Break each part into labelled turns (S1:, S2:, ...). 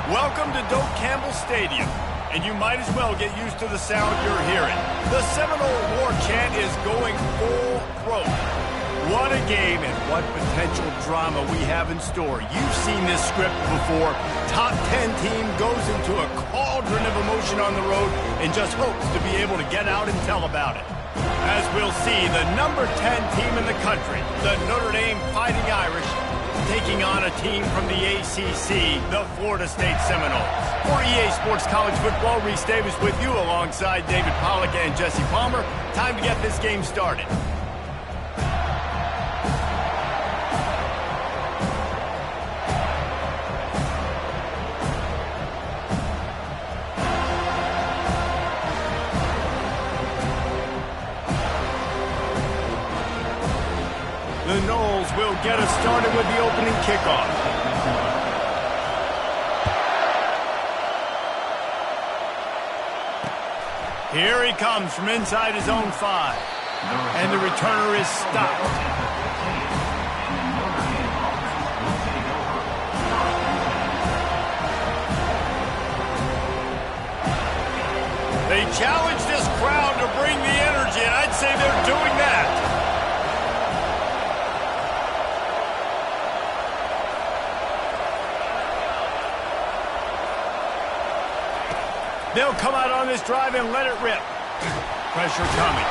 S1: Welcome to Doak Campbell Stadium, and you might as well get used to the sound you're hearing. The Seminole War chant is going full throat. What a game and what potential drama we have in store. You've seen this script before. Top 10 team goes into a cauldron of emotion on the road and just hopes to be able to get out and tell about it. As we'll see, the number 10 team in the country, the Notre Dame Fighting Irish, taking on a team from the ACC, the Florida State Seminoles. For EA Sports College Football, Reese Davis with you alongside David Pollack and Jesse Palmer. Time to get this game started. The Noles will get us started with the opening kickoff. Here he comes from inside his own 5. And the returner is stopped. They challenge this crowd to bring the energy, and I'd say they're doing that. They'll come out on this drive and let it rip. Pressure coming.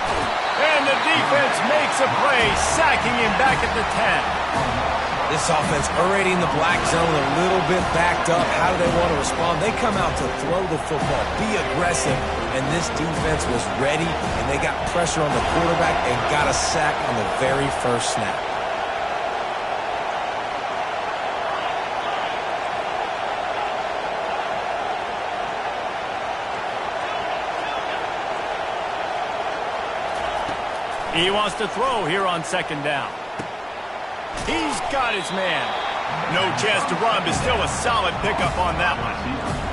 S1: And the defense makes a play, sacking him back at the 10.
S2: This offense already in the black zone, a little bit backed up. How do they want to respond? They come out to throw the football, be aggressive, and this defense was ready, and they got pressure on the quarterback and got a sack on the very first snap.
S1: He wants to throw here on second down. He's got his man. No chance to run, but still a solid pickup on that one.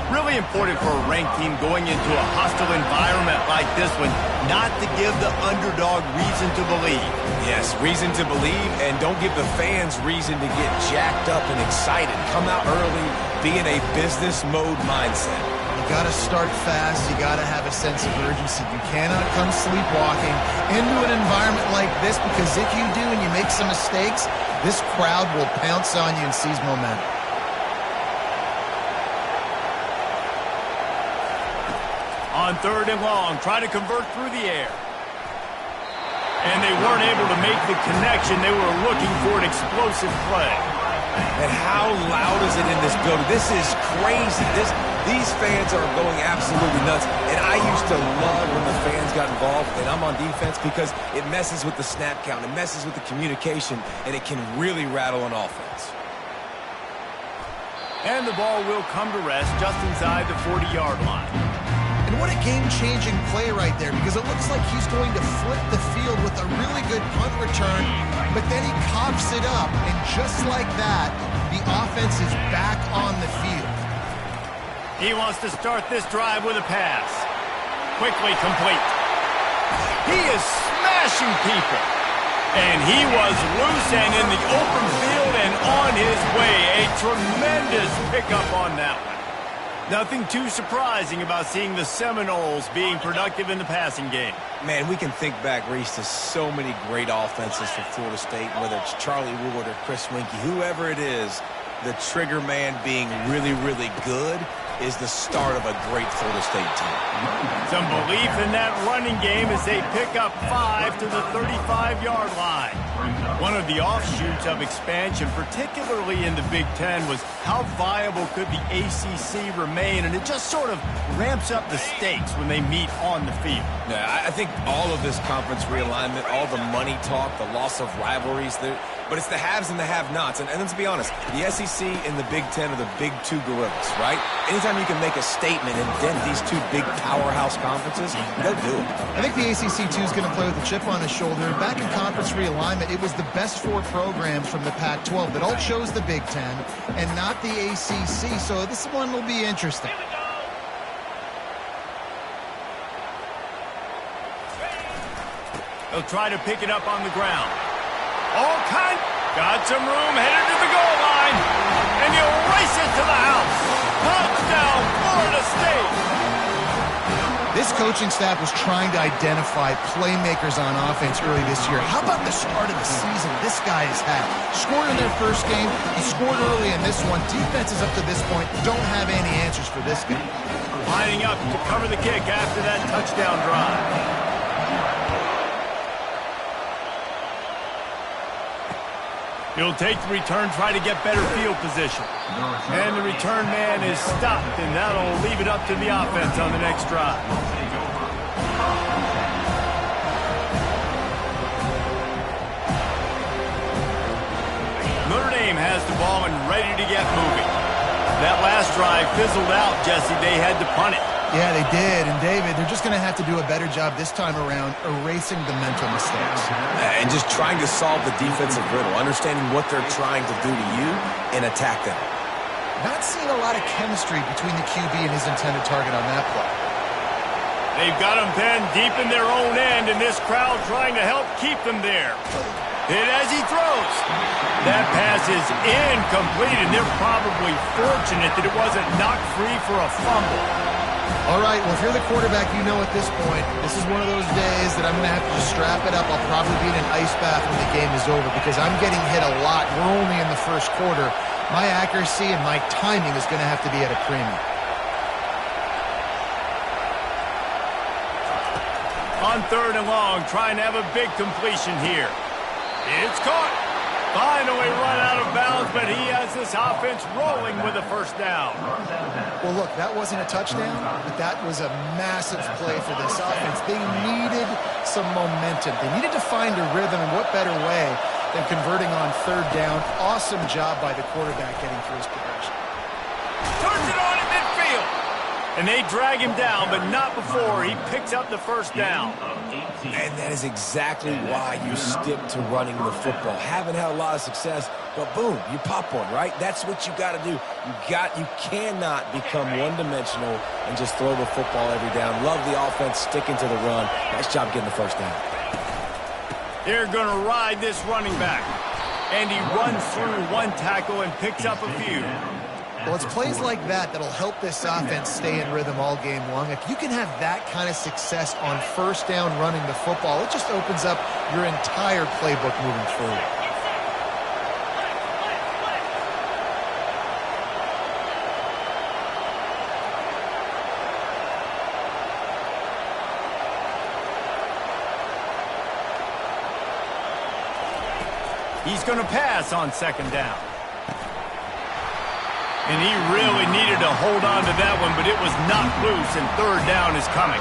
S1: Really important for a ranked team going into a hostile environment like this one, not to give the underdog reason to believe.
S2: Yes, reason to believe, and don't give the fans reason to get jacked up and excited. Come out early, be in a business mode mindset.
S3: You got to start fast. You got to have a sense of urgency. You cannot come sleepwalking into an environment like this, because if you do and you make some mistakes, this crowd will pounce on you and seize momentum.
S1: On third and long, try to convert through the air. And they weren't able to make the connection. They were looking for an explosive play.
S2: And how loud is it in this building? This is crazy. These fans are going absolutely nuts. And I used to love when the fans got involved, and I'm on defense, because it messes with the snap count. It messes with the communication, and it can really rattle an offense.
S1: And the ball will come to rest just inside the 40-yard line.
S3: And what a game-changing play right there, because it looks like he's going to flip the field with a really good punt return, but then he coughs it up, and just like that, the offense is back on the field.
S1: He wants to start this drive with a pass. Quickly complete. He is smashing people. And he was loose and in the open field and on his way. A tremendous pickup on that one. Nothing too surprising about seeing the Seminoles being productive in the passing game.
S2: Man, we can think back, Reese, to so many great offenses for Florida State, whether it's Charlie Wood or Chris Winkie, whoever it is, the trigger man being really, really good is the start of a great Florida State team.
S1: Some belief in that running game as they pick up 5 to the 35-yard line. One of the offshoots of expansion, particularly in the Big Ten, was how viable could the ACC remain, and it just sort of ramps up the stakes when they meet on the field.
S2: Yeah, I think all of this conference realignment, all the money talk, the loss of rivalries, but it's the haves and the have-nots. And let's be honest, the SEC and the Big Ten are the big two gorillas, right? Anytime you can make a statement and dent these two big powerhouse conferences, they'll do it.
S3: I think the ACC, too, is going to play with a chip on his shoulder. Back in conference realignment, it was the best 4 programs from the Pac-12 that all chose the Big Ten and not the ACC, so this one will be interesting.
S1: They'll try to pick it up on the ground. Got some room, headed to the goal line, and he'll race it to the house. Florida State.
S3: This coaching staff was trying to identify playmakers on offense early this year. How about the start of the season this guy has had? Scored in their first game. He scored early in this one. Defenses up to this point don't have any answers for this guy.
S1: Lining up to cover the kick after that touchdown drive. He'll take the return, try to get better field position. And the return man is stopped, and that'll leave it up to the offense on the next drive. Notre Dame has the ball and ready to get moving. That last drive fizzled out, Jesse. They had to punt it.
S3: Yeah, they did. And, David, they're just going to have to do a better job this time around erasing the mental mistakes.
S2: And just trying to solve the defensive riddle, understanding what they're trying to do to you and attack them.
S3: Not seeing a lot of chemistry between the QB and his intended target on that play.
S1: They've got him pinned deep in their own end, and this crowd trying to help keep them there. Hit as he throws. That pass is incomplete, and they're probably fortunate that it wasn't knocked free for a fumble.
S3: All right, well, if you're the quarterback, you know at this point, this is one of those days that I'm going to have to just strap it up. I'll probably be in an ice bath when the game is over because I'm getting hit a lot. We're only in the first quarter. My accuracy and my timing is going to have to be at a premium.
S1: On 3rd and long, trying to have a big completion here. It's caught. Finally run out of bounds, but he has this offense rolling with a first down.
S3: Well, look, that wasn't a touchdown, but that was a massive play for this offense. They needed some momentum. They needed to find a rhythm, and what better way than converting on 3rd down. Awesome job by the quarterback getting through his progression.
S1: Turns it on in midfield. And they drag him down, but not before he picks up the first down.
S2: And that is exactly why you stick to running the football. Haven't had a lot of success, but boom, you pop one, right? That's what you got to do. You cannot become one-dimensional and just throw the football every down. Love the offense, sticking to the run. Nice job getting the first down.
S1: They're going to ride this running back. And he runs through one tackle and picks up a few.
S3: Well, it's plays like that that'll help this offense stay in rhythm all game long. If you can have that kind of success on 1st down running the football, it just opens up your entire playbook moving forward.
S1: He's going to pass on 2nd down. And he really needed to hold on to that one, but it was knocked loose, and 3rd down is coming.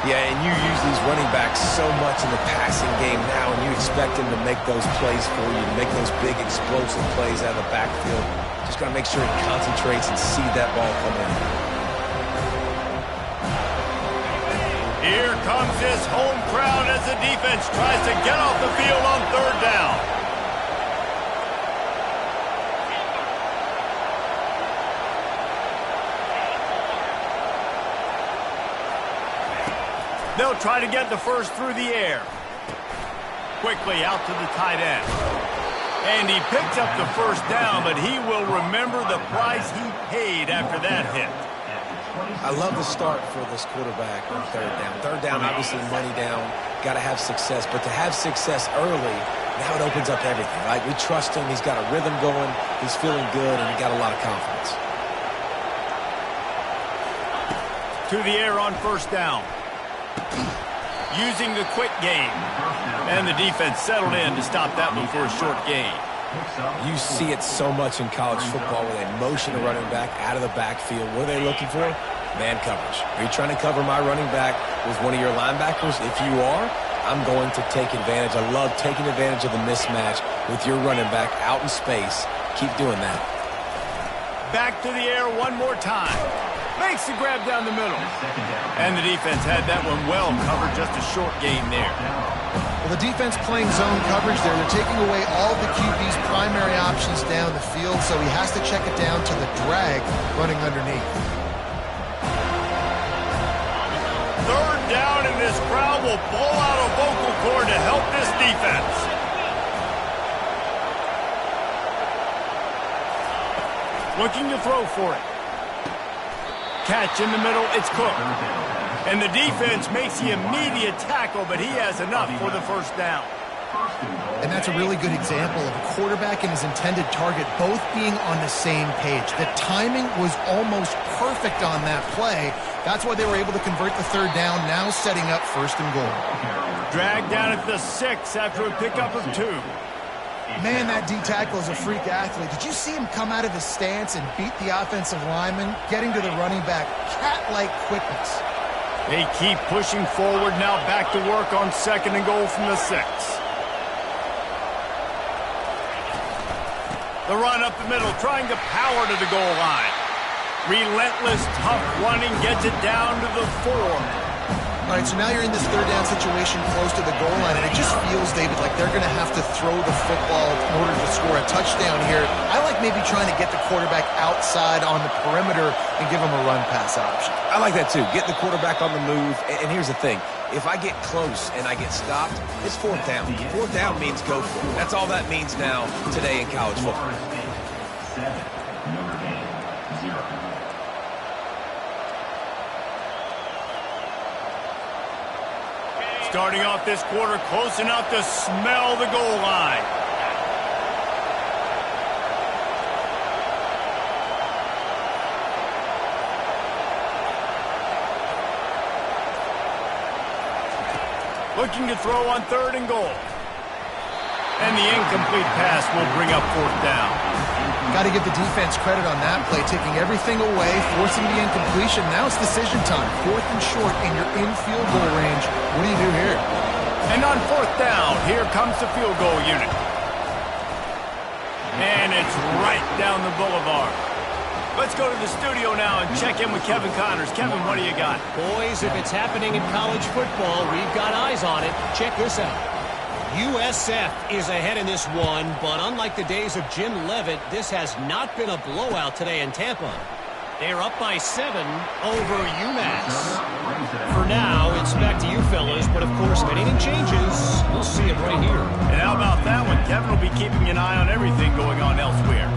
S2: Yeah, and you use these running backs so much in the passing game now, and you expect them to make those plays for you, to make those big explosive plays out of the backfield. Just got to make sure he concentrates and see that ball come in.
S1: Here comes this home crowd as the defense tries to get off the field on 3rd down. They'll try to get the first through the air. Quickly out to the tight end. And he picks up the first down, but he will remember the price he paid after that hit.
S2: I love the start for this quarterback on 3rd down. 3rd down, obviously money down. Got to have success. But to have success early, now it opens up everything, right? We trust him. He's got a rhythm going. He's feeling good, and he got a lot of confidence.
S1: To the air on 1st down. Using the quick game. And the defense settled in to stop that one for a short gain.
S2: You see it so much in college football where they motion a running back out of the backfield. What are they looking for? Man coverage. Are you trying to cover my running back with one of your linebackers? If you are, I'm going to take advantage. I love taking advantage of the mismatch with your running back out in space. Keep doing that.
S1: Back to the air one more time. Makes the grab down the middle. And the defense had that one well covered, just a short gain there.
S3: Well, the defense playing zone coverage there. They're taking away all the QB's primary options down the field, so he has to check it down to the drag running underneath.
S1: 3rd down, and this crowd will pull out a vocal cord to help this defense. Looking to throw for it. catch in the middle. It's Cook. And the defense makes the immediate tackle, but he has enough for the first down.
S3: And that's a really good example of a quarterback and his intended target both being on the same page. The timing was almost perfect on that play. That's why they were able to convert the third down, now setting up first and goal.
S1: Dragged down at the 6 after a pickup of 2.
S3: Man, that D-tackle is a freak athlete. Did you see him come out of his stance and beat the offensive lineman, getting to the running back? Cat-like quickness.
S1: They keep pushing forward, now back to work on second and goal from the 6. The run up the middle, trying to power to the goal line. Relentless, tough running, gets it down to the 4.
S3: All right, so now you're in this third down situation close to the goal line, and it just feels, David, like they're going to have to throw the football in order to score a touchdown here. I like maybe trying to get the quarterback outside on the perimeter and give him a run-pass option.
S2: I like that, too. Get the quarterback on the move. And here's the thing. If I get close and I get stopped, it's fourth down. Fourth down means go for it. That's all that means now today in college football.
S1: Starting off this quarter close enough to smell the goal line. Looking to throw on third and goal. And the incomplete pass will bring up fourth down.
S3: Got to give the defense credit on that play, taking everything away, forcing the incompletion. Now it's decision time. Fourth and short, and you're in field goal range. What do you do here?
S1: And on fourth down, here comes the field goal unit. And it's right down the boulevard. Let's go to the studio now and check in with Kevin Connors. Kevin, what do you got?
S4: Boys, if it's happening in college football, we've got eyes on it. Check this out. USF is ahead in this one, but unlike the days of Jim Leavitt, this has not been a blowout today in Tampa. They're up by 7 over UMass. For now, it's back to you fellas, but of course, if anything changes, we'll see it right here.
S1: And how about that one? Kevin will be keeping an eye on everything going on elsewhere.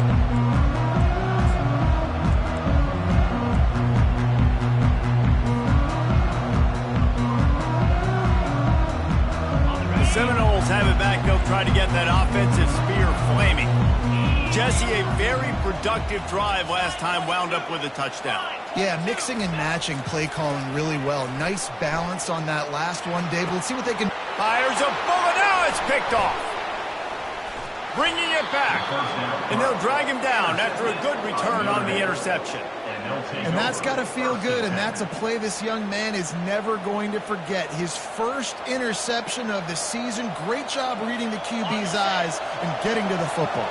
S1: Seminoles have it back. They'll try to get that offensive spear flaming. Jesse, a very productive drive last time, wound up with a touchdown.
S3: Yeah, mixing and matching play calling really well. Nice balance on that last one, David. Let's see what they can...
S1: Fires a bullet. Now it's picked off. Bringing it back. And they'll drag him down after a good return on the interception.
S3: And that's got to feel good, and that's a play this young man is never going to forget. His first interception of the season. Great job reading the QB's eyes and getting to the football.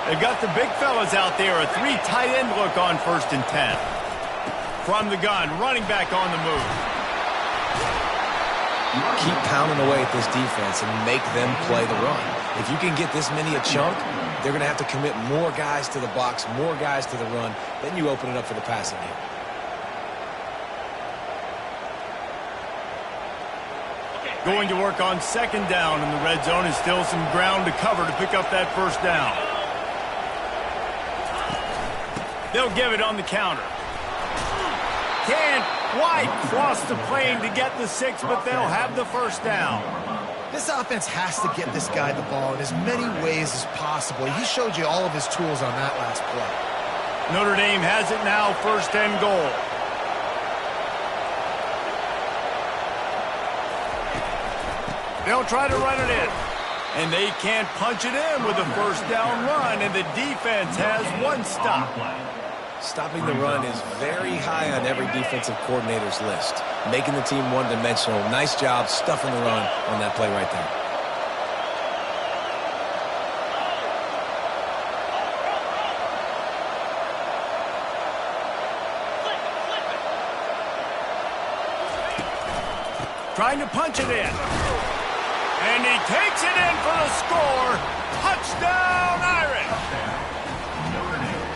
S1: They've got the big fellas out there. A 3 tight end look on 1st and 10. From the gun, running back on the move.
S2: Keep pounding away at this defense and make them play the run. If you can get this many a chunk, they're going to have to commit more guys to the box, more guys to the run. Then you open it up for the passing game.
S1: Going to work on 2nd down in the red zone, and still some ground to cover to pick up that 1st down. They'll give it on the counter. Can't quite cross the plane to get the 6, but they'll have the 1st down.
S3: This offense has to get this guy the ball in as many ways as possible. He showed you all of his tools on that last play.
S1: Notre Dame has it now, 1st and goal. They'll try to run it in. And they can't punch it in with a 1st down run, and the defense has 1 stop.
S2: Stopping the run is very high on every defensive coordinator's list. Making the team one-dimensional. Nice job stuffing the run on that play right there.
S1: Trying to punch it in. And he takes it in for the score. Touchdown, Irish!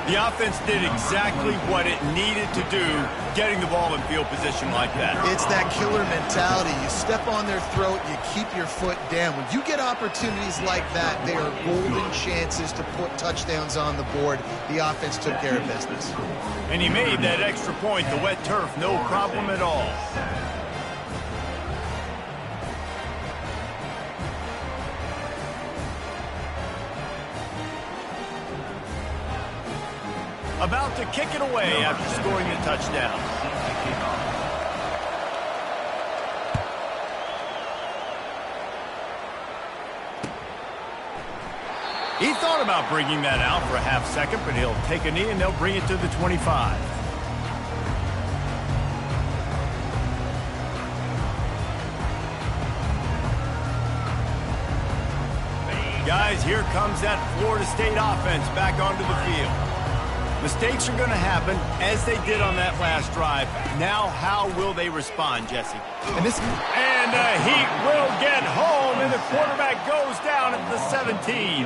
S1: The offense did exactly what it needed to do, getting the ball in field position like that.
S3: It's that killer mentality. You step on their throat, you keep your foot down. When you get opportunities like that, they are golden chances to put touchdowns on the board. The offense took care of business.
S1: And he made that extra point, the wet turf, no problem at all. About to kick it away after scoring the touchdown. He thought about bringing that out for a half second, but he'll take a knee and they'll bring it to the 25. Guys, here comes that Florida State offense back onto the field. Mistakes are going to happen, as they did on that last drive. Now, how will they respond, Jesse? And he will get home, and the quarterback goes down at the 17.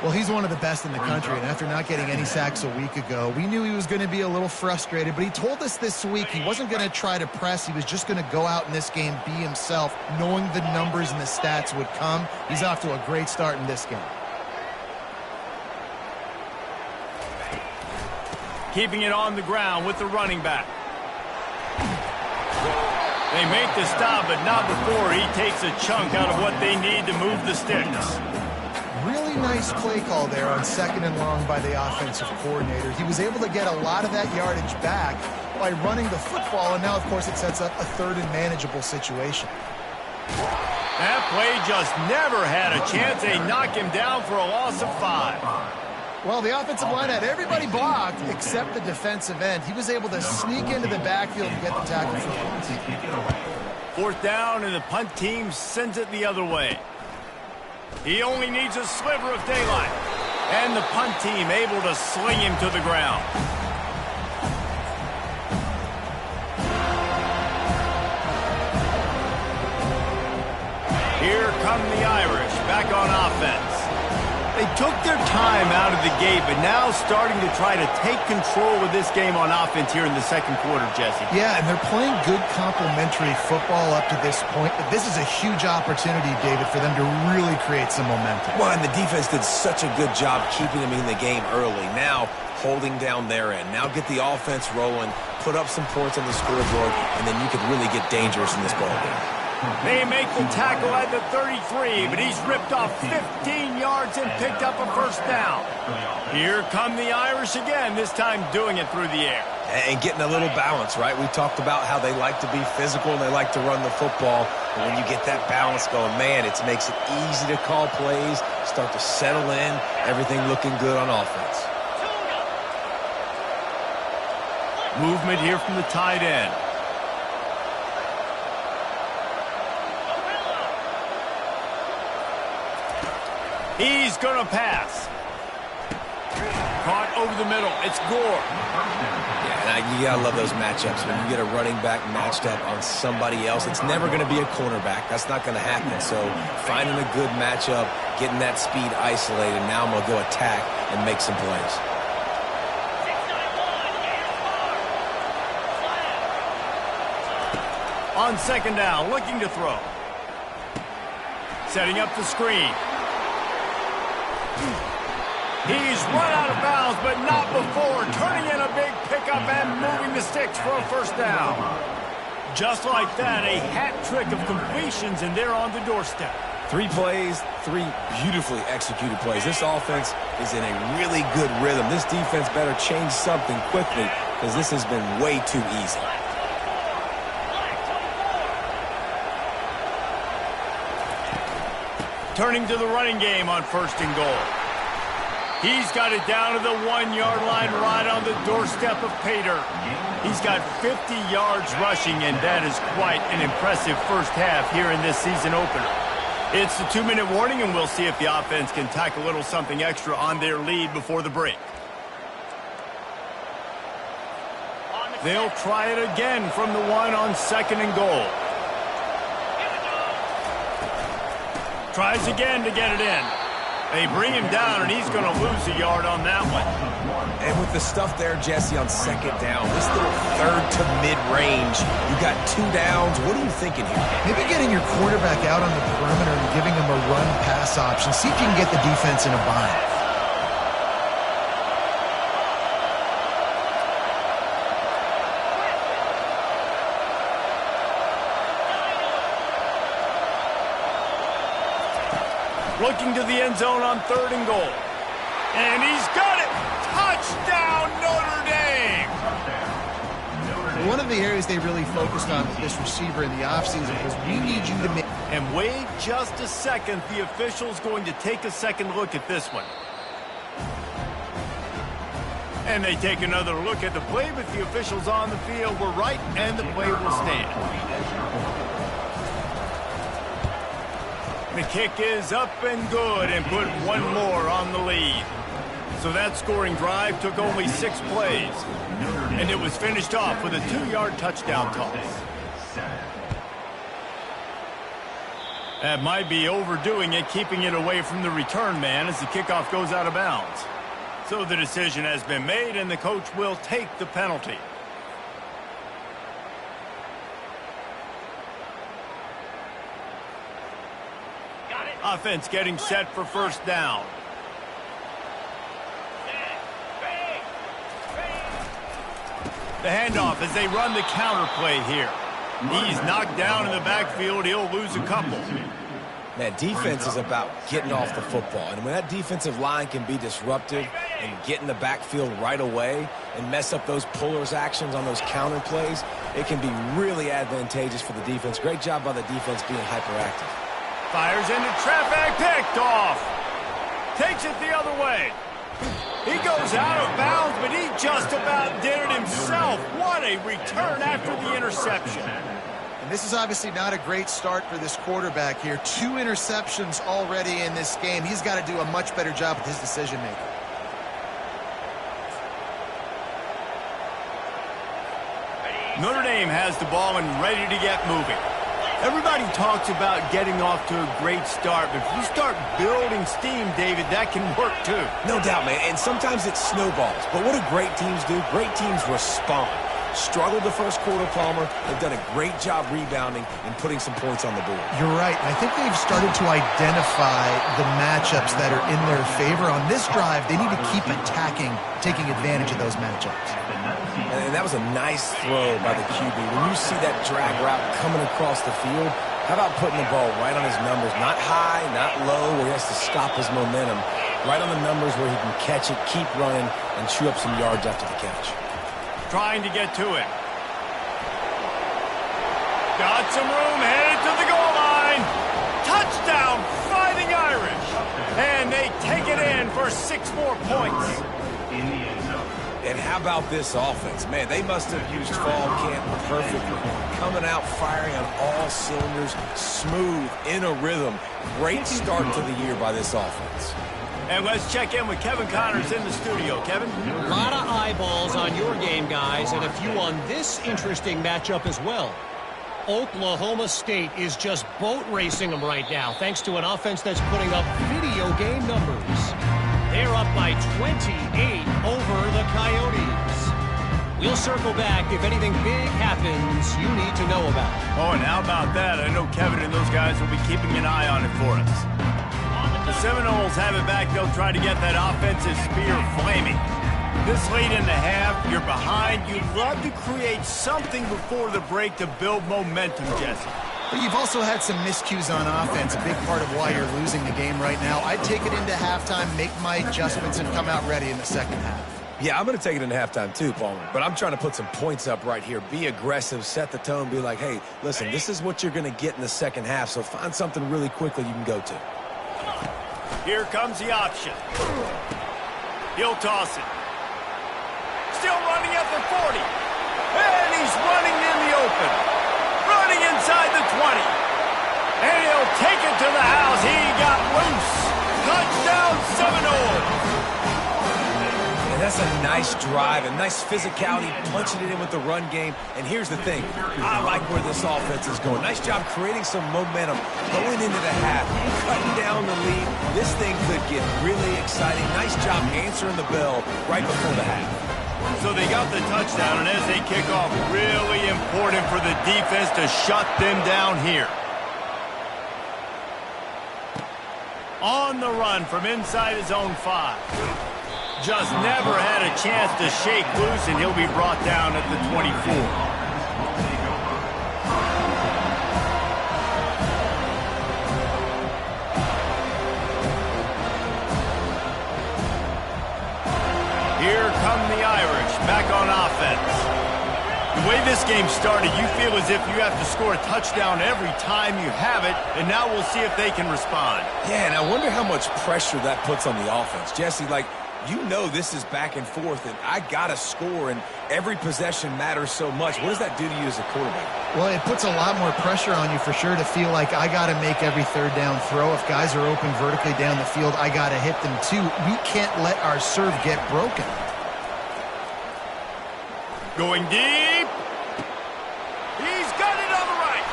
S3: Well, he's one of the best in the country, and after not getting any sacks a week ago, we knew he was going to be a little frustrated, but he told us this week he wasn't going to try to press. He was just going to go out in this game, be himself, knowing the numbers and the stats would come. He's off to a great start in this game.
S1: Keeping it on the ground with the running back. They make the stop, but not before he takes a chunk out of what they need to move the sticks.
S3: Really nice play call there on 2nd and long by the offensive coordinator. He was able to get a lot of that yardage back by running the football, and now, of course, it sets up a 3rd and manageable situation.
S1: That play just never had a chance. They knock him down for a loss of 5.
S3: Well, the offensive line had everybody blocked except the defensive end. He was able to sneak into the backfield and get the tackle for
S1: 4th down, and the punt team sends it the other way. He only needs a sliver of daylight. And the punt team able to sling him to the ground. Here come the Irish back on offense. They took their time out of the gate, but now starting to try to take control of this game on offense here in the 2nd quarter, Jesse.
S3: Yeah, and they're playing good complementary football up to this point, but this is a huge opportunity, David, for them to really create some momentum.
S2: Well, and the defense did such a good job keeping them in the game early. Now, holding down their end. Now get the offense rolling, put up some points on the scoreboard, and then you can really get dangerous in this ball game.
S1: They make the tackle at the 33, but he's ripped off 15 yards and picked up a 1st down. Here come the Irish again, this time doing it through the air.
S2: And getting a little balance, right? We talked about how they like to be physical and they like to run the football. And when you get that balance going, man, it makes it easy to call plays, start to settle in, everything looking good on offense.
S1: Movement here from the tight end. He's going to pass. Caught over the middle. It's Gore.
S2: Yeah, you got to love those matchups. When you get a running back matched up on somebody else, it's never going to be a cornerback. That's not going to happen. So finding a good matchup, getting that speed isolated, now I'm going to go attack and make some plays.
S1: On 2nd down, looking to throw. Setting up the screen. He's run out of bounds, but not before turning in a big pickup and moving the sticks for a 1st down. Just like that, a hat trick of completions, and they're on the doorstep.
S2: 3 plays, 3 beautifully executed plays. This offense is in a really good rhythm. This defense better change something quickly because this has been way too easy.
S1: Turning to the running game on 1st and goal. He's got it down to the 1-yard line right on the doorstep of Pater. He's got 50 yards rushing, and that is quite an impressive 1st half here in this season opener. It's the 2-minute warning, and we'll see if the offense can tack a little something extra on their lead before the break. They'll try it again from the 1 on 2nd and goal. Tries again to get it in. They bring him down, and he's going to lose a yard on that one.
S2: And with the stuff there, Jesse, on second down, this little third to mid-range, you got 2 downs. What are you thinking here?
S3: Maybe getting your quarterback out on the perimeter and giving him a run-pass option. See if you can get the defense in a bind.
S1: Looking to the end zone on 3rd and goal. And he's got it! Touchdown, Notre Dame!
S3: One of the areas they really focused on with this receiver in the offseason was we need you to make...
S1: And wait just a second. The official's going to take a second look at this one. And they take another look at the play, but the officials on the field were right, and the play will stand. The kick is up and good, and put one more on the lead. So that scoring drive took only 6 plays. And it was finished off with a 2-yard touchdown toss. That might be overdoing it, keeping it away from the return man as the kickoff goes out of bounds. So the decision has been made, and the coach will take the penalty. Offense getting set for first down. The handoff as they run the counter play here. He's knocked down in the backfield. He'll lose a couple.
S2: Man, defense is about getting off the football. And when that defensive line can be disruptive and get in the backfield right away and mess up those pullers actions on those counter plays, it can be really advantageous for the defense. Great job by the defense being hyperactive.
S1: Fires into traffic, picked off. Takes it the other way. He goes out of bounds, but he just about did it himself. What a return after the interception.
S3: And this is obviously not a great start for this quarterback here. 2 interceptions already in this game. He's got to do a much better job with his decision-making.
S1: Notre Dame has the ball and ready to get moving. Everybody talks about getting off to a great start, but if you start building steam, David, that can work too.
S2: No doubt, man, and sometimes it snowballs. But what do great teams do? Great teams respond. Struggled the first quarter, Palmer. They've done a great job rebounding and putting some points on the board.
S3: You're right. I think they've started to identify the matchups that are in their favor. On this drive, they need to keep attacking, taking advantage of those matchups.
S2: And that was a nice throw by the QB. When you see that drag route coming across the field, how about putting the ball right on his numbers? Not high, not low, where he has to stop his momentum. Right on the numbers where he can catch it, keep running, and chew up some yards after the catch.
S1: Trying to get to it. Got some room, headed to the goal line. Touchdown, Fighting Irish. And they take it in for 6 more points.
S2: And how about this offense? Man, they must have used fall camp perfectly. Coming out firing on all cylinders, smooth, in a rhythm. Great start to the year by this offense.
S1: And let's check in with Kevin Connors in the studio. Kevin?
S4: A lot of eyeballs on your game, guys, and a few on this interesting matchup as well. Oklahoma State is just boat racing them right now, thanks to an offense that's putting up video game numbers. They're up by 28 over the Coyotes. We'll circle back if anything big happens you need to know about.
S1: Oh, and how about that? I know Kevin and those guys will be keeping an eye on it for us. The Seminoles have it back. They'll try to get that offensive spear flaming. This late in the half, you're behind. You'd love to create something before the break to build momentum, Jesse.
S3: But you've also had some miscues on offense, a big part of why you're losing the game right now. I'd take it into halftime, make my adjustments, and come out ready in the second half.
S2: Yeah, I'm going to take it into halftime too, Palmer. But I'm trying to put some points up right here. Be aggressive, set the tone, be like, hey, listen, this is what you're going to get in the second half, so find something really quickly you can go to.
S1: Here comes the option. He'll toss it. Still running at the 40. And he's running in the open. Running inside the 20. And he'll take it to the house. He got loose. Touchdown, Seminoles.
S2: And that's a nice drive, a nice physicality, punching it in with the run game. And here's the thing, I like where this offense is going. Nice job creating some momentum, going into the half, cutting down the lead. This thing could get really exciting. Nice job answering the bell right before the half.
S1: So they got the touchdown, and as they kick off, really important for the defense to shut them down here. On the run from inside his own 5. Just never had a chance to shake loose, and he'll be brought down at the 24. Here come the Irish, back on offense. The way this game started, you feel as if you have to score a touchdown every time you have it, and now we'll see if they can respond.
S2: Yeah, and I wonder how much pressure that puts on the offense. Jesse, like, you know this is back and forth, and I got to score, and every possession matters so much. What does that do to you as a quarterback?
S3: Well, it puts a lot more pressure on you for sure to feel like I got to make every third down throw. If guys are open vertically down the field, I got to hit them too. We can't let our serve get broken.
S1: Going deep. He's got it on the right.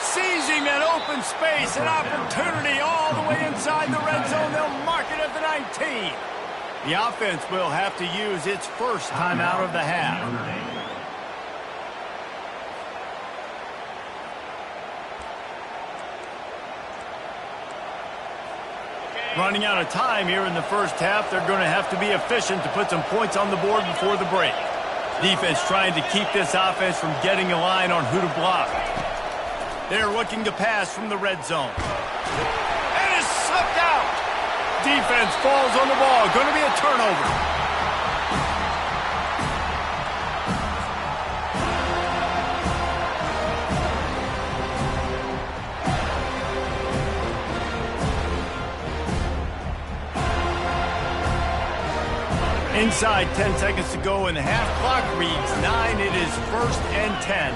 S1: Seizing that open space, an opportunity all the way inside the red zone. They'll mark it at the 19. The offense will have to use its first timeout of the half. Running out of time here in the first half. They're going to have to be efficient to put some points on the board before the break. Defense trying to keep this offense from getting a line on who to block. They're looking to pass from the red zone. And it's slipped out. Defense falls on the ball. Going to be a turnover. Inside 10 seconds to go, and the half clock reads 9. It is 1st and 10.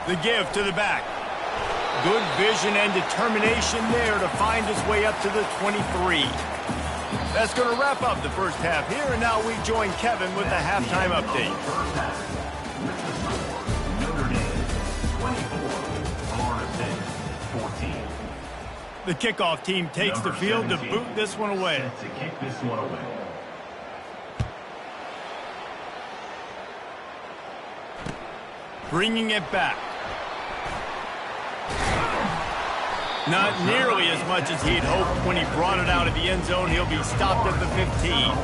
S1: The give to the back. Good vision and determination there to find his way up to the 23. That's going to wrap up the first half here, and now we join Kevin with the halftime update. The kickoff team takes the field to boot this one away. Bringing it back. Not nearly as much as he'd hoped when he brought it out of the end zone. He'll be stopped at the 15.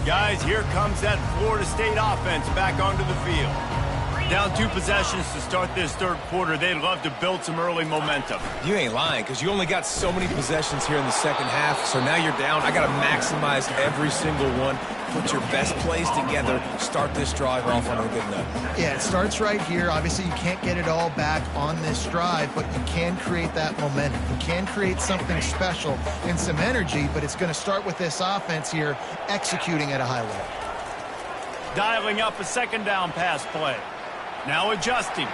S1: Guys, here comes that Florida State offense back onto the field. Down 2 possessions to start this third quarter. They'd love to build some early momentum.
S2: You ain't lying, because you only got so many possessions here in the second half, so now you're down. I got to maximize every single one. Put your best plays together. Start this drive off on a good note.
S3: Yeah, it starts right here. Obviously, you can't get it all back on this drive, but you can create that momentum. You can create something special and some energy, but it's going to start with this offense here executing at a high level.
S1: Dialing up a second down pass play. Now adjusting.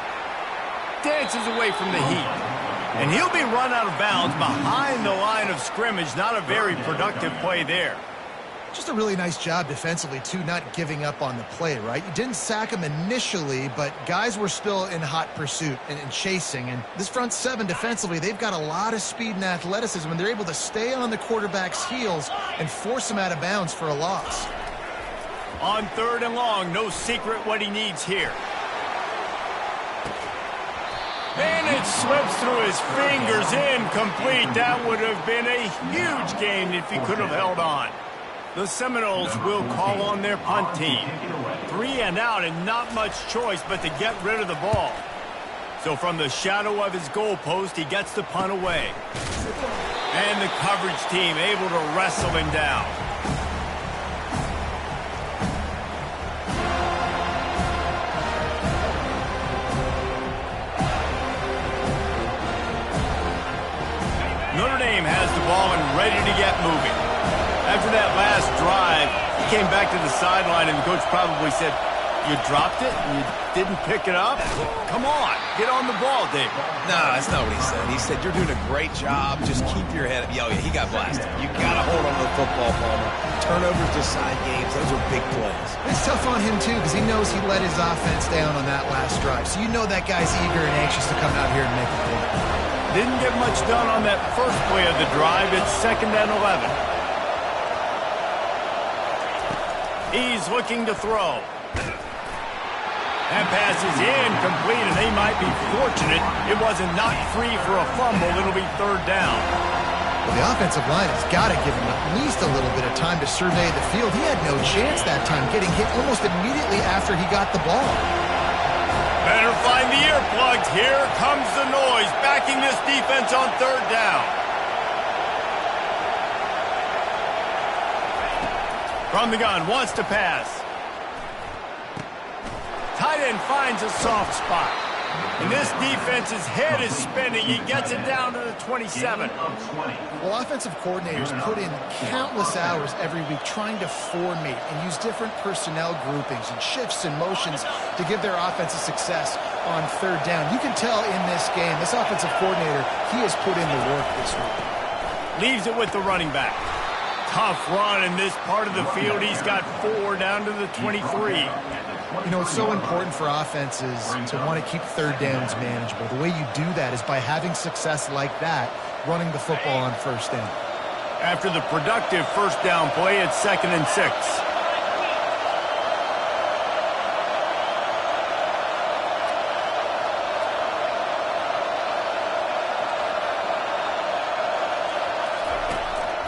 S1: Dances away from the heat. And he'll be run out of bounds behind the line of scrimmage. Not a very productive play there.
S3: Just a really nice job defensively, too, not giving up on the play, right? You didn't sack him initially, but guys were still in hot pursuit and chasing. And this front 7 defensively, they've got a lot of speed and athleticism, and they're able to stay on the quarterback's heels and force him out of bounds for a loss.
S1: On 3rd and long, no secret what he needs here. And it slips through his fingers, incomplete. That would have been a huge gain if he could have held on. The Seminoles will call on their punt team. 3 and out, and not much choice but to get rid of the ball. So from the shadow of his goalpost, he gets the punt away. And the coverage team able to wrestle him down. Notre Dame has the ball and ready to get moving. After that last drive, he came back to the sideline, and the coach probably said, You dropped it and you didn't pick it up? Come on, get on the ball, David.
S2: No, that's not what he said. He said, you're doing a great job. Just keep your head up. Yo, yeah, he got blasted. You got to hold on to the football, Palmer. Turnovers decide games. Those are big plays.
S3: It's tough on him, too, because he knows he let his offense down on that last drive. So you know that guy's eager and anxious to come out here and make a point.
S1: Didn't get much done on that first play of the drive. It's 2nd and 11. He's looking to throw. That pass is incomplete, and they might be fortunate it wasn't knocked free for a fumble. It'll be 3rd down.
S3: Well, the offensive line has got to give him at least a little bit of time to survey the field. He had no chance that time, getting hit almost immediately after he got the ball.
S1: Better find the earplugs. Here comes the noise, backing this defense on 3rd down. From the gun, wants to pass. Tight end finds a soft spot. And this defense's head is spinning. He gets it down to the 27.
S3: Well, offensive coordinators put in countless hours every week trying to formate and use different personnel groupings and shifts and motions to give their offensive success on 3rd down. You can tell in this game, this offensive coordinator, he has put in the work this week.
S1: Leaves it with the running back. Tough run in this part of the field. He's got 4 down to the 23.
S3: You know, it's so important for offenses to want to keep 3rd downs manageable. The way you do that is by having success like that, running the football on 1st down.
S1: After the productive 1st down play, it's 2nd and 6.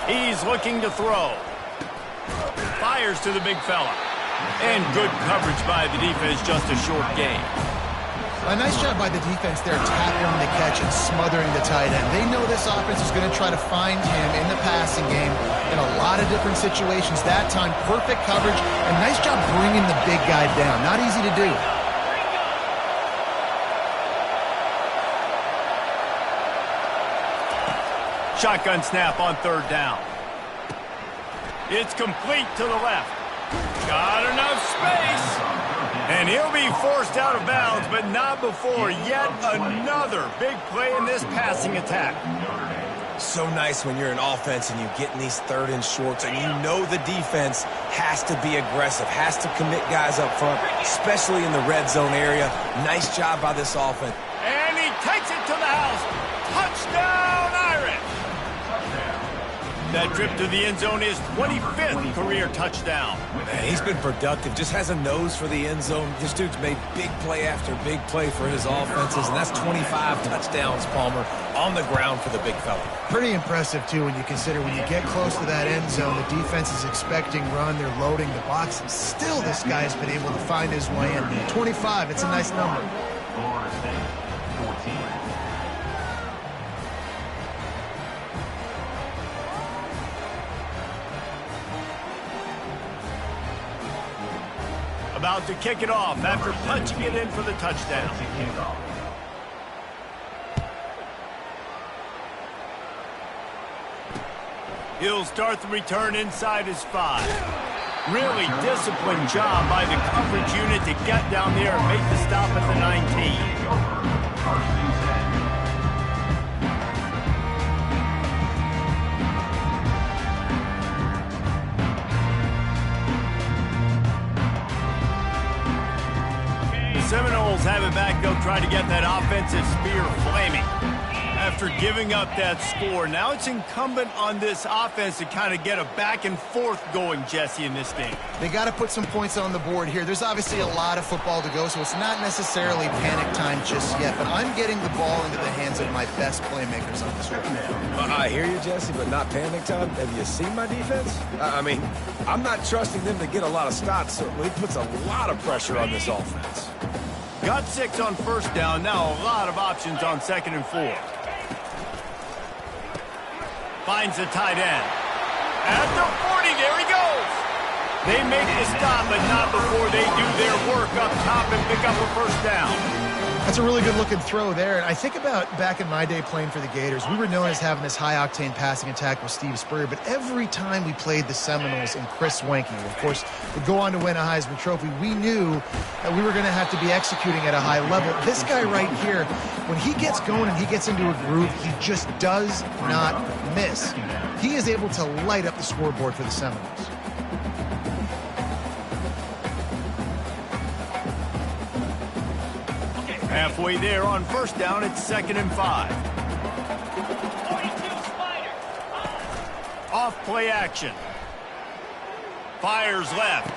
S1: He's looking to throw. Fires to the big fella. And good coverage by the defense, just a short gain.
S3: A nice job by the defense there, tackling the catch and smothering the tight end. They know this offense is going to try to find him in the passing game in a lot of different situations. That time, perfect coverage, and nice job bringing the big guy down. Not easy to do.
S1: Shotgun snap on 3rd down. It's complete to the left. Got enough space. And he'll be forced out of bounds, but not before yet another big play in this passing attack.
S2: So nice when you're an offense and you get in these 3rd and shorts and you know the defense has to be aggressive, has to commit guys up front, especially in the red zone area. Nice job by this offense.
S1: And he takes it to the house. Touchdown, Irish. That trip to the end zone is 25th career touchdown.
S2: Man, he's been productive, just has a nose for the end zone. This dude's made big play after big play for his offenses, and that's 25 touchdowns, Palmer, on the ground for the big fella.
S3: Pretty impressive, too, when you consider when you get close to that end zone, the defense is expecting run, they're loading the box, and still this guy has been able to find his way in. 25, it's a nice number.
S1: About to kick it off after punching it in for the touchdown. He'll start the return inside his 5. Really disciplined job by the coverage unit to get down there and make the stop at the 19. Seminoles have it back. They'll try to get that offensive spear flaming. After giving up that score, now it's incumbent on this offense to kind of get a back and forth going, Jesse, in this game.
S3: They got to put some points on the board here. There's obviously a lot of football to go, so it's not necessarily panic time just yet, but I'm getting the ball into the hands of my best playmakers on this one.
S2: I hear you, Jesse, but not panic time. Have you seen my defense? I mean, I'm not trusting them to get a lot of stops, so it puts a lot of pressure on this offense.
S1: Got 6 on 1st down. Now a lot of options on 2nd and 4. Finds the tight end. At the 40, there he goes. They make the stop, but not before they do their work up top and pick up a 1st down.
S3: That's a really good-looking throw there. And I think about back in my day playing for the Gators, we were known as having this high-octane passing attack with Steve Spurrier, but every time we played the Seminoles and Chris Wenke, of course, would go on to win a Heisman Trophy, we knew that we were going to have to be executing at a high level. This guy right here, when he gets going and he gets into a groove, he just does not miss. He is able to light up the scoreboard for the Seminoles.
S1: Halfway there on first down, it's 2nd and 5. Off play action. Fires left.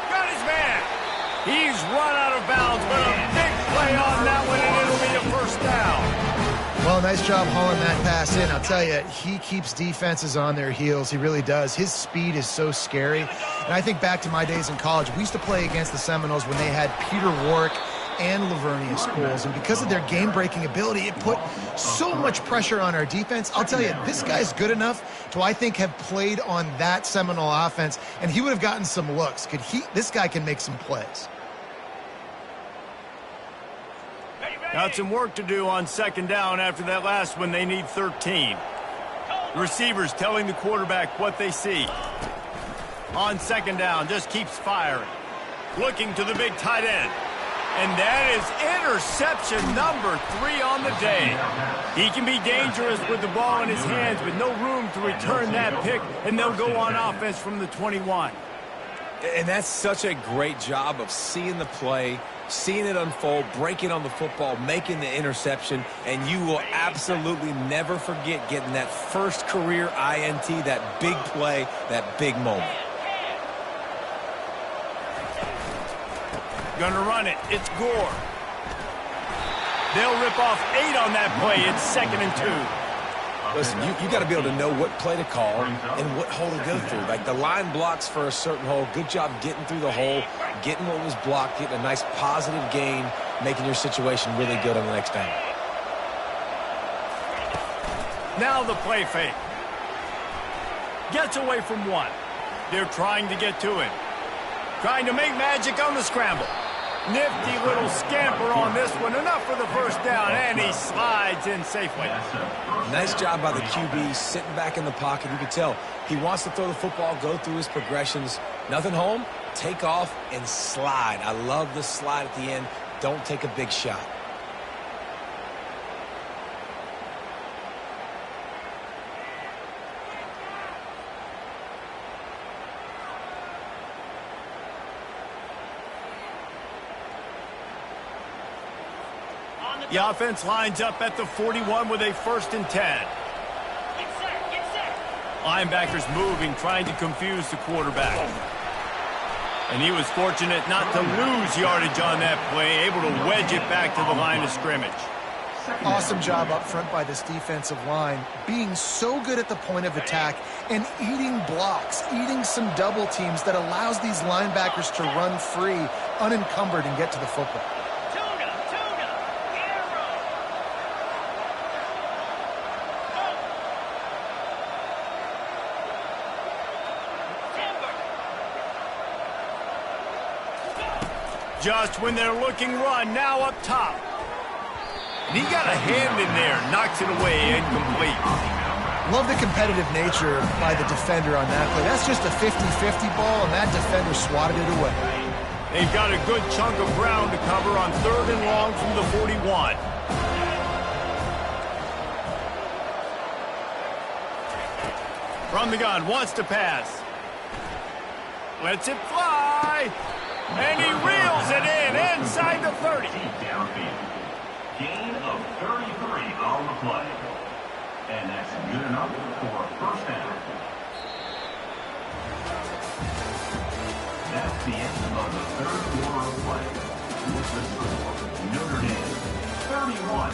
S1: Got his man. He's run out of bounds, but a big play on that one, and it'll be a first down.
S3: Well, nice job hauling that pass in. I'll tell you, he keeps defenses on their heels. He really does. His speed is so scary. And I think back to my days in college. We used to play against the Seminoles when they had Peter Warwick and Lavernia schools, and because of their game-breaking ability, it put so much pressure on our defense. I'll tell you, this guy's good enough to, I think, have played on that Seminole offense, and he would have gotten some looks. This guy can make some plays.
S1: Got some work to do on 2nd down after that last one. They need 13. The receivers telling the quarterback what they see. On 2nd down, just keeps firing. Looking to the big tight end. And that is interception number 3 on the day. He can be dangerous with the ball in his hands, but no room to return that pick, and they'll go on offense from the 21.
S2: And that's such a great job of seeing the play, seeing it unfold, breaking on the football, making the interception, and you will absolutely never forget getting that first career INT, that big play, that big moment.
S1: Gonna run it. It's Gore. They'll rip off 8 on that play. It's 2nd and 2.
S2: Listen, you got to be able to know what play to call and what hole to go through. Like the line blocks for a certain hole. Good job getting through the hole, getting what was blocked, getting a nice positive gain, making your situation really good on the next down.
S1: Now the play fake. Gets away from 1. They're trying to get to him. Trying to make magic on the scramble. Nifty little scamper on this one. Enough for the first down, and he slides in safely.
S2: Nice job by the QB, sitting back in the pocket. You can tell he wants to throw the football, go through his progressions. Nothing home, take off, and slide. I love the slide at the end. Don't take a big shot.
S1: The offense lines up at the 41 with a 1st and 10.
S5: Get set.
S1: Linebackers moving, trying to confuse the quarterback. And he was fortunate not to lose yardage on that play, able to wedge it back to the line of scrimmage.
S3: Awesome job up front by this defensive line, being so good at the point of attack and eating blocks, eating some double teams that allows these linebackers to run free, unencumbered, and get to the football.
S1: Just when they're looking run, now up top. And he got a hand in there, knocks it away, incomplete.
S3: Love the competitive nature by the defender on that play. That's just a 50-50 ball, and that defender swatted it away.
S1: They've got a good chunk of ground to cover on 3rd and long from the 41. From the gun, wants to pass. Lets it fly. And he reels it in inside the 30.
S5: Gain of 33 on the play. And that's good enough for a first down. That's the end of the 3rd quarter of play. With the score, Notre Dame 31,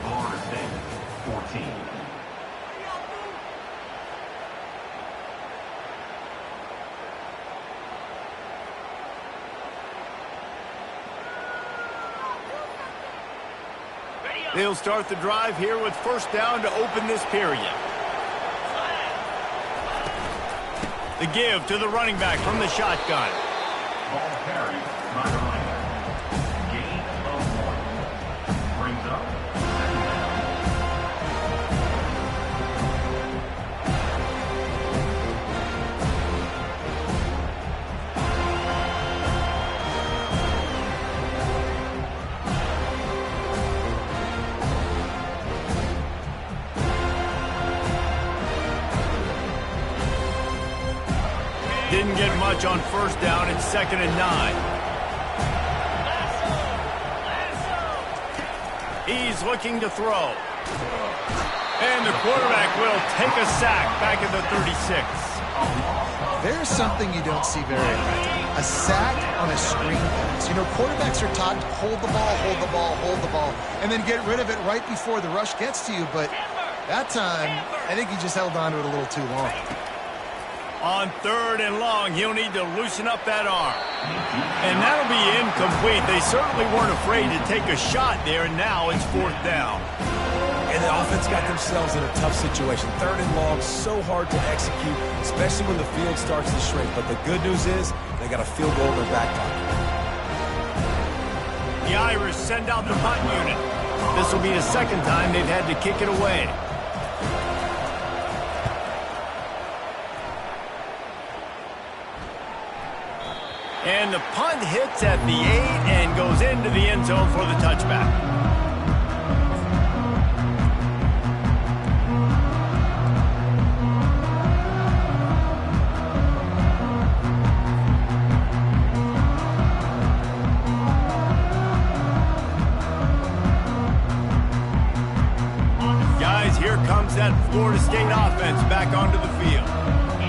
S5: Florida State 14.
S1: They'll start the drive here with 1st down to open this period. The give to the running back from the shotgun.
S5: Ball carried by the running back. Gain of 1.
S1: Didn't get much on first down. It's 2nd and 9. He's looking to throw. And the quarterback will take a sack back at the 36.
S3: There's something you don't see very often. A sack on a screen pass. You know, quarterbacks are taught to hold the ball, hold the ball, hold the ball, and then get rid of it right before the rush gets to you. But that time, I think he just held on to it a little too long.
S1: On 3rd and long, he'll need to loosen up that arm. And that'll be incomplete. They certainly weren't afraid to take a shot there, and now it's 4th down.
S2: And the offense got themselves in a tough situation. 3rd and long, so hard to execute, especially when the field starts to shrink. But the good news is they got a field goal in their back pocket.
S1: The Irish send out the punt unit. This will be the 2nd time they've had to kick it away. And the punt hits at the 8 and goes into the end zone for the touchback. Guys, here comes that Florida State offense back onto the field.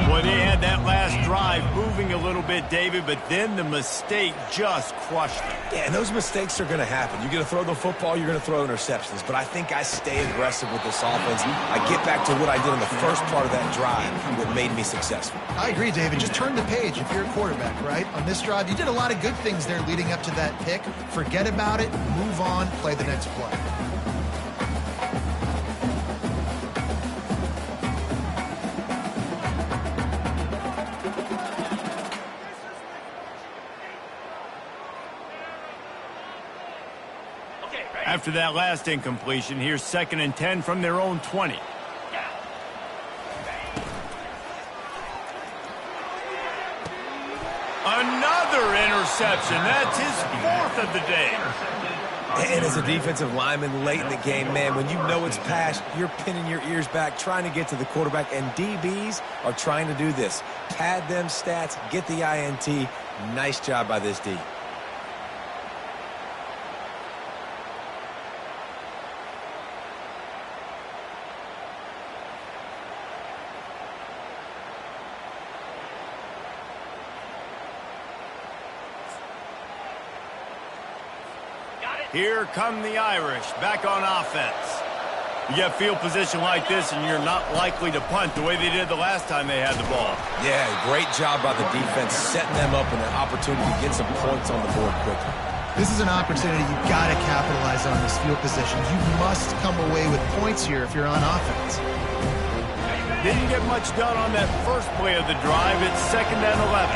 S1: Boy, they had that last drive moving a little bit, David, but then the mistake just crushed them.
S2: Yeah, and those mistakes are going to happen. You're going to throw the football, you're going to throw interceptions. But I think I stay aggressive with this offense. I get back to what I did in the first part of that drive that made me successful.
S3: I agree, David. Just turn the page if you're a quarterback, right? On this drive, you did a lot of good things there leading up to that pick. Forget about it, move on, play the next play.
S1: After that last incompletion, here's 2nd and 10 from their own 20. Another interception. That's his 4th of the day.
S2: And as a defensive lineman late in the game, man, when you know it's passed, you're pinning your ears back, trying to get to the quarterback, and DBs are trying to do this. Pad them stats, get the INT. Nice job by this D.
S1: Here come the Irish back on offense. You get field position like this, and you're not likely to punt the way they did the last time they had the ball.
S2: Yeah, great job by the defense, setting them up in an opportunity to get some points on the board quickly.
S3: This is an opportunity you've got to capitalize on this field position. You must come away with points here if you're on offense.
S1: Didn't get much done on that first play of the drive. It's 2nd and 11.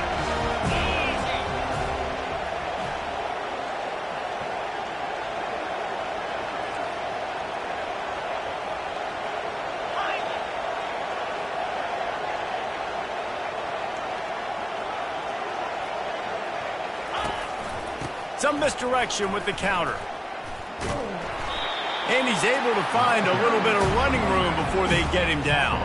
S1: Some misdirection with the counter. And he's able to find a little bit of running room before they get him down.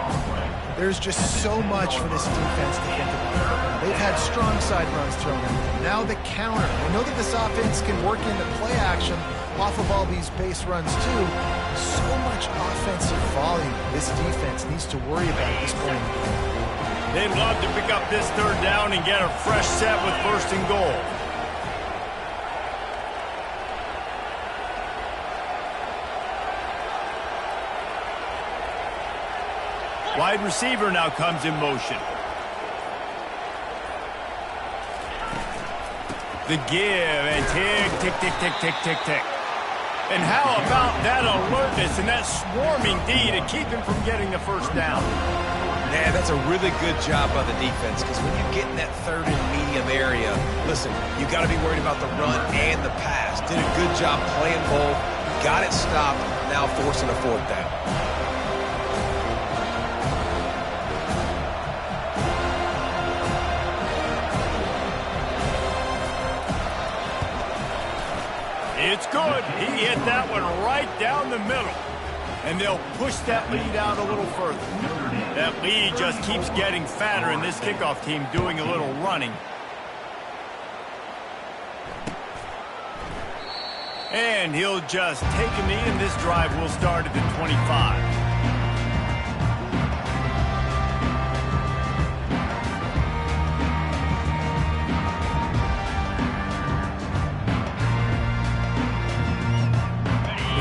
S3: There's just so much for this defense to think about. They've had strong side runs thrown at them. Now the counter. We know that this offense can work into play action off of all these base runs too. So much offensive volume this defense needs to worry about at this point.
S1: They'd love to pick up this 3rd down and get a fresh set with 1st and goal. Wide receiver now comes in motion. The give, and tick, tick, tick, tick, tick, tick, tick. And how about that alertness and that swarming D to keep him from getting the 1st down?
S2: Man, that's a really good job by the defense, because when you get in that 3rd and medium area, listen, you got to be worried about the run and the pass. Did a good job playing both, got it stopped, now forcing a 4th down.
S1: It's good. He hit that one right down the middle. And they'll push that lead out a little further. That lead just keeps getting fatter, and this kickoff team doing a little running. And he'll just take a knee, and this drive will start at the 25.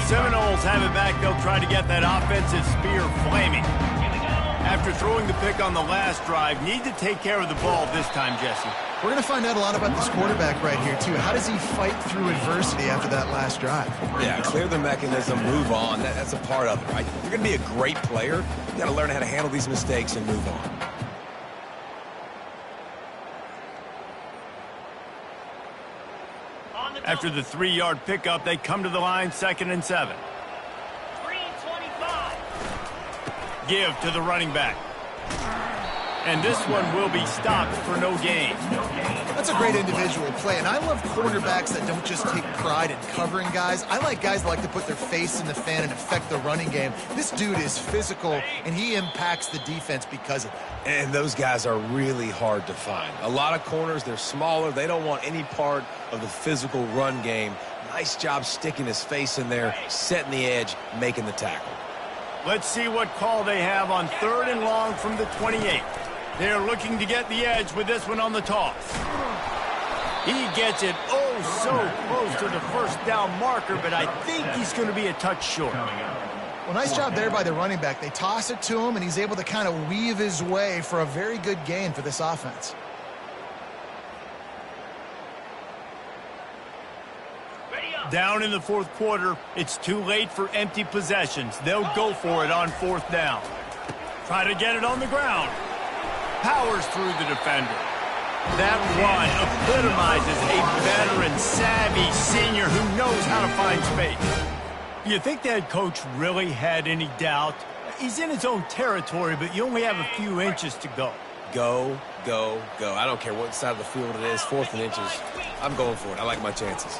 S1: Seminoles have it back. They'll try to get that offensive spear flaming. After throwing the pick on the last drive, need to take care of the ball this time, Jesse.
S3: We're going to find out a lot about this quarterback right here, too. How does he fight through adversity after that last drive?
S2: Yeah, clear the mechanism, move on. That's a part of it, right? You're going to be a great player. You got to learn how to handle these mistakes and move on.
S1: After the 3-yard pickup, they come to the line, 2nd and 7.
S6: 3:25.
S1: Give to the running back. And this one will be stopped for no gain.
S3: That's a great individual play, and I love quarterbacks that don't just take pride in covering guys. I like guys that like to put their face in the fan and affect the running game. This dude is physical, and he impacts the defense because of that.
S2: And those guys are really hard to find. A lot of corners, they're smaller. They don't want any part of the physical run game. Nice job sticking his face in there, setting the edge, making the tackle.
S1: Let's see what call they have on 3rd and long from the 28. They're looking to get the edge with this one on the toss. He gets it so close to the first down marker, but I think he's going to be a touch short.
S3: Well, nice job there by the running back. They toss it to him, and he's able to kind of weave his way for a very good gain for this offense.
S1: Down in the 4th quarter, it's too late for empty possessions. They'll go for it on 4th down. Try to get it on the ground. Powers through the defender. That run epitomizes a veteran, savvy senior who knows how to find space. You think the head coach really had any doubt? He's in his own territory, but you only have a few inches to go.
S2: Go, go, go. I don't care what side of the field it is, 4th and inches. I'm going for it. I like my chances.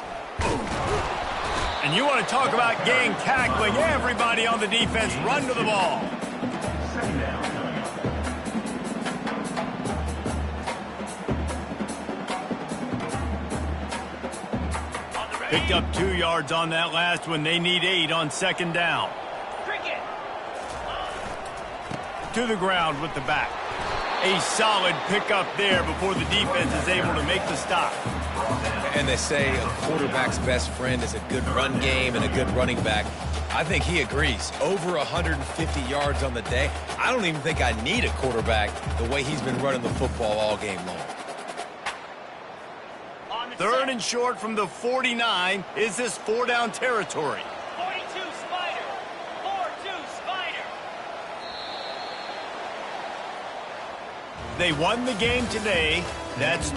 S1: And you want to talk about gang tackling. Everybody on the defense run to the ball.
S5: Second down.
S1: Picked up 2 yards on that last one. They need 8 on 2nd down. To the ground with the back. A solid pickup there before the defense is able to make the stop.
S2: And they say a quarterback's best friend is a good run game and a good running back. I think he agrees. Over 150 yards on the day. I don't even think I need a quarterback the way he's been running the football all game long.
S1: 3rd and short from the 49. Is this 4-down territory?
S6: 42 Spider. 4-2 Spider.
S1: They won the game today. That's 2.